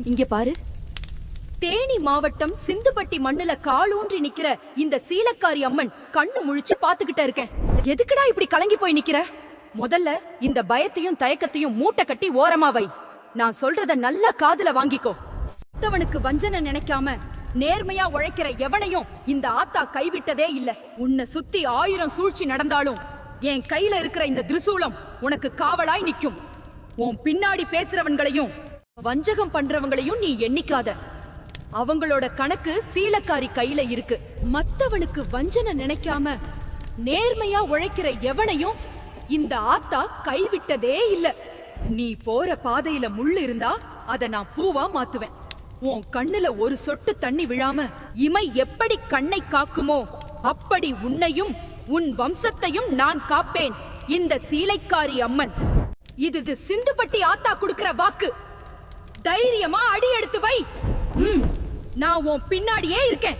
இங்க பாரு. தேனி மாவட்டம் சிந்துப்பட்டி மண்ணுல காலூன்றி நிக்கிற இந்த சீலக்காரி அம்மன் கண்ணு முழிச்சு பாத்துக்கிட்ட இருக்கேன். எதுக்குடா இப்படி கலங்கி போய் நிக்கிற? முதல்ல இந்த பயத்தையும் தயக்கத்தையும் மூட்டை கட்டி ஓரமா வை. நான் சொல்றத நல்லா காதுல வாங்கிக்கோ. மத்தவனுக்கு வஞ்சனை நினைக்காம நேர்மையா உழைக்கிற எவனையும் இந்த ஆத்தா கைவிட்டதே இல்ல. உன்னை சுத்தி 1000 சூழ்ச்சி நடந்தாலும் என் கையில இருக்கிற இந்த திரிசூலம் உனக்கு காவலாய் நிக்கும். உன் பின்னாடி பேசுறவங்களையும் வஞ்சகம் பண்றவங்களையும் நீ எண்ணிக்காத. அவங்களோட கணக்கு சீலக்காரி கையில இருக்கு. மத்தவனுக்கு வஞ்சனை நினைக்காம நேர்மையா உழைக்கிற எவனையும் இந்த ஆத்தா கைவிட்டதே இல்ல. நீ போற பாதையில முள்ளு இருந்தா அத நான் பூவா மாத்துவேன். உன் கண்ணுல ஒரு சொட்டு தண்ணி விழாம இமை எப்படி கண்ணை காக்குமோ அப்படி உன்னையும் உன் வம்சத்தையும் நான் காப்பேன். இந்த சீலைக்காரி அம்மன். இது சிந்துப்பட்டி ஆத்தா குடுக்கிற வாக்கு. தைரியமா அடி எடுத்து வை. நான் உன் பின்னாடியே இருக்கேன்.